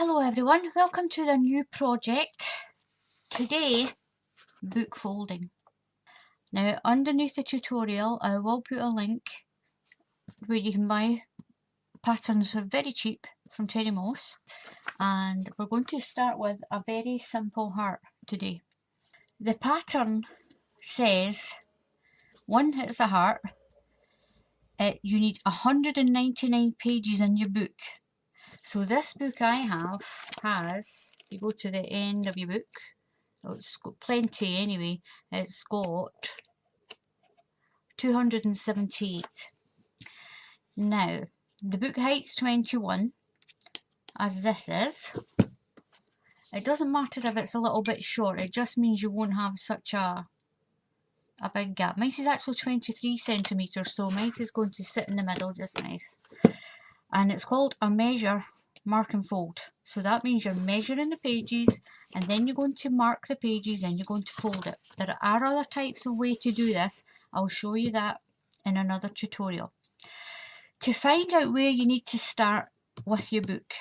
Hello everyone, welcome to the new project. Today, book folding. Now underneath the tutorial I will put a link where you can buy patterns for very cheap from Terry Moss, and we're going to start with a very simple heart today. The pattern says one is a heart. You need 199 pages in your book. So this book I have has, you go to the end of your book, it's got plenty anyway, it's got 278. Now, the book height's 21, as this is. It doesn't matter if it's a little bit short, it just means you won't have such a big gap. Mine is actually 23 centimetres, so mine is going to sit in the middle just nice. And it's called a measure, mark and fold. So that means you're measuring the pages and then you're going to mark the pages and you're going to fold it. There are other types of way to do this. I'll show you that in another tutorial. To find out where you need to start with your book,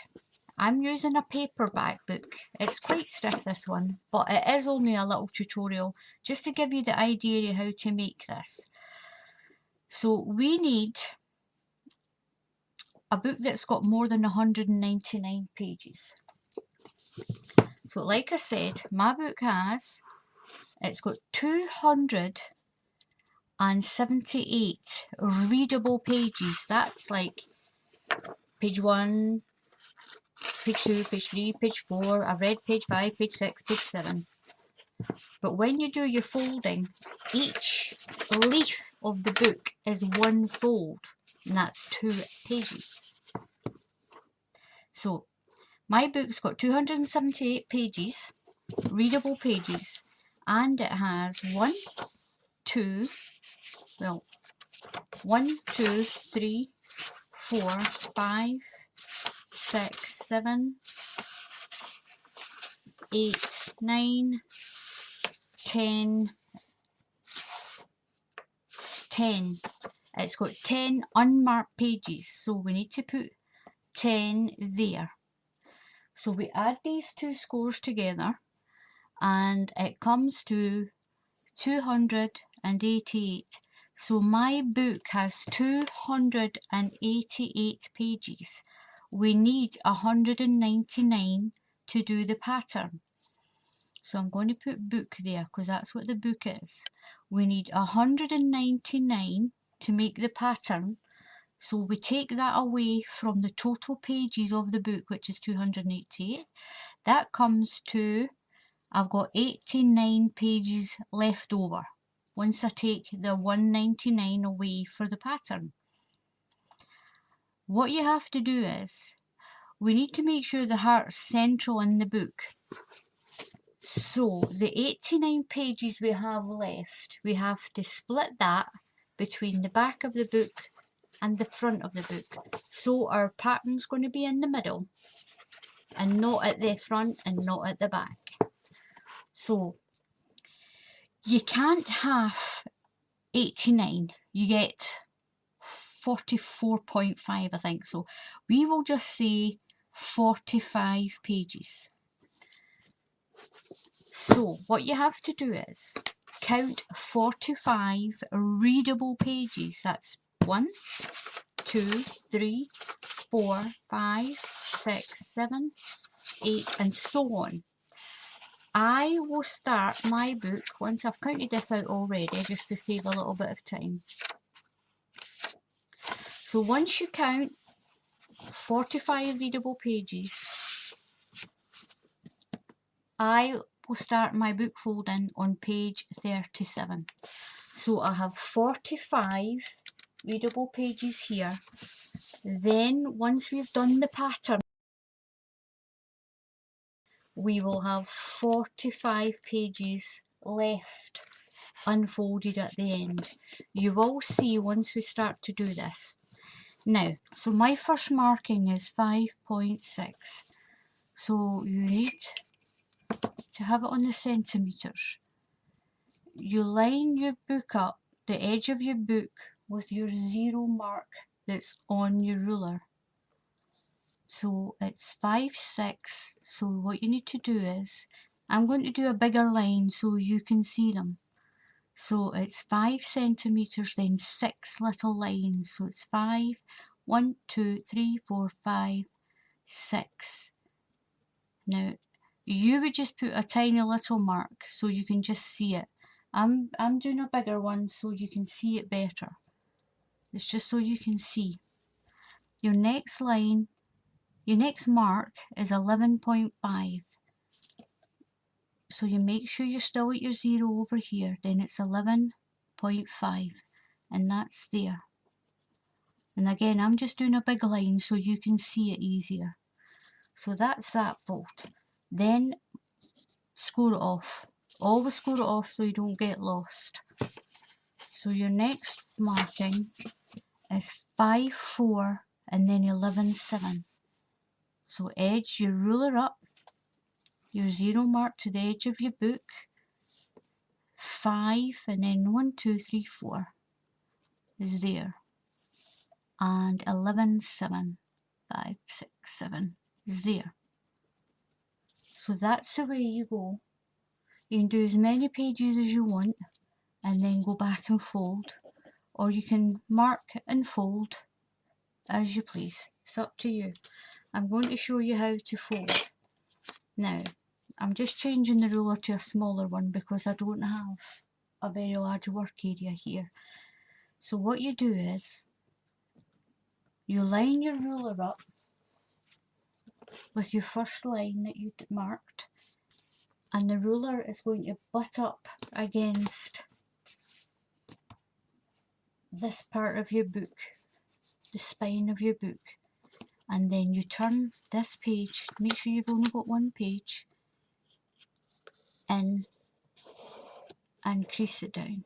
I'm using a paperback book. It's quite stiff, this one, but it is only a little tutorial just to give you the idea of how to make this. So we need a book that's got more than 199 pages. So like I said, my book it's got 278 readable pages. That's like page 1, page 2, page 3, page 4, I've read page 5, page 6, page 7. But when you do your folding, each leaf of the book is one fold, and that's 2 pages. So my book's got 278 pages, readable pages, and it has 1, 2, 3, 4, 5, 6, 7, 8, 9, 10. It's got 10 unmarked pages, so we need to put 10 there. So we add these two scores together and it comes to 288. So my book has 288 pages. We need 199 to do the pattern. So I'm going to put book there because that's what the book is. We need 199 to make the pattern. So we take that away from the total pages of the book, which is 288. That comes to, I've got 89 pages left over once I take the 199 away for the pattern. What you have to do is, we need to make sure the heart's central in the book. So the 89 pages we have left, we have to split that between the back of the book and the front of the book. So our pattern's going to be in the middle and not at the front and not at the back. So you can't have 89, you get 44.5, I think. So we will just say 45 pages. So what you have to do is count 45 readable pages. That's 1, 2, 3, 4, 5, 6, 7, 8, and so on. I will start my book once I've counted this out already, just to save a little bit of time. So once you count 45 readable pages, I will start my book folding on page 37. So I have 45 readable pages here. Then once we've done the pattern, we will have 45 pages left unfolded at the end. You will see once we start to do this. Now, so my first marking is 5.6. So you need to have it on the centimetres. You line your book up, the edge of your book, with your 0 mark that's on your ruler. So it's 5, 6. So what you need to do is, I'm going to do a bigger line so you can see them. So it's 5 centimeters, then 6 little lines. So it's 5, 1, 2, 3, 4, 5, 6. Now, you would just put a tiny little mark so you can just see it. I'm doing a bigger one so you can see it better. It's just so you can see. Your next line, your next mark is 11.5. So you make sure you're still at your 0 over here, then it's 11.5, and that's there. And again, I'm just doing a big line so you can see it easier. So that's that fold. Then score it off. Always score it off so you don't get lost. So your next marking is 5, 4, and then 11, 7. So edge your ruler up, your 0 mark to the edge of your book, 5, and then 1, 2, 3, 4 is there, and 11, 7, 5, 6, 7 is there. So that's the way you go. You can do as many pages as you want and then go back and fold, or you can mark and fold as you please. It's up to you. I'm going to show you how to fold. Now, I'm just changing the ruler to a smaller one because I don't have a very large work area here. So what you do is, you line your ruler up with your first line that you marked, and the ruler is going to butt up against this part of your book, the spine of your book, and then you turn this page, make sure you've only got one page, in and crease it down,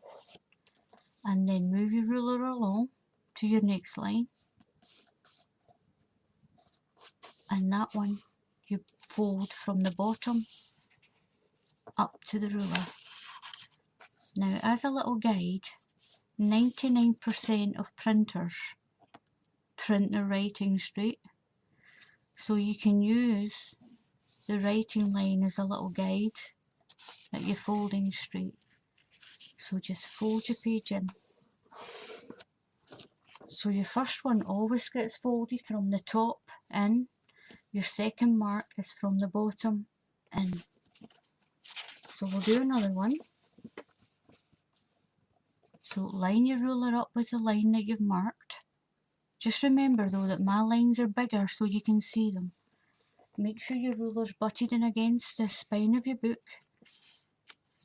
and then move your ruler along to your next line, and that one you fold from the bottom up to the ruler. Now, as a little guide, 99% of printers print their writing straight, so you can use the writing line as a little guide that you're folding straight. So just fold your page in. So your first one always gets folded from the top in, your second mark is from the bottom in. So we'll do another one. So line your ruler up with the line that you've marked. Just remember though that my lines are bigger so you can see them. Make sure your ruler's butted in against the spine of your book.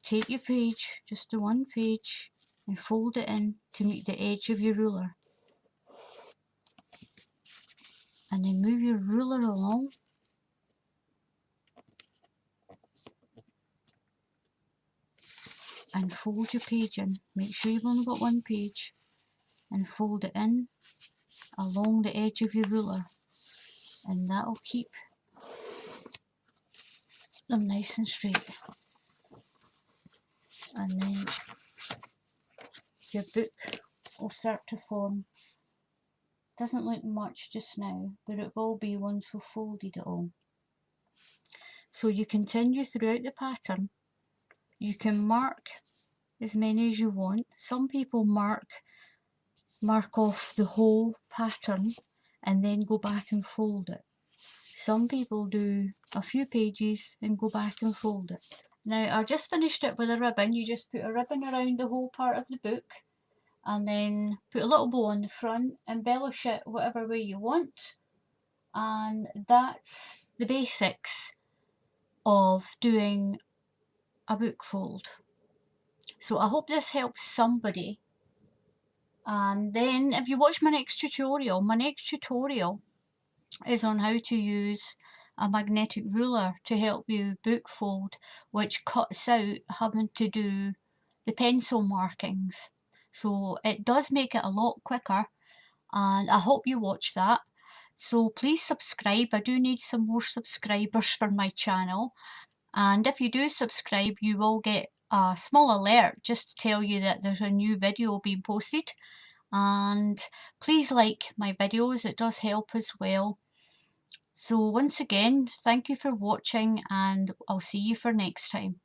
Take your page, just the one page, and fold it in to meet the edge of your ruler. And then move your ruler along. And fold your page in. Make sure you've only got one page. And fold it in along the edge of your ruler. And that'll keep them nice and straight. And then your book will start to form. Doesn't look much just now, but it will be once we've folded it all. So you continue throughout the pattern. You can mark as many as you want. Some people mark off the whole pattern and then go back and fold it. Some people do a few pages and go back and fold it. Now I just finished it with a ribbon. You just put a ribbon around the whole part of the book and then put a little bow on the front, embellish it whatever way you want, and that's the basics of doing a book fold. So I hope this helps somebody. And then if you watch my next tutorial is on how to use a magnetic ruler to help you book fold, which cuts out having to do the pencil markings. So it does make it a lot quicker, and I hope you watch that. So please subscribe. I do need some more subscribers for my channel. And if you do subscribe, you will get a small alert just to tell you that there's a new video being posted. And please like my videos, it does help as well. So once again, thank you for watching, and I'll see you for next time.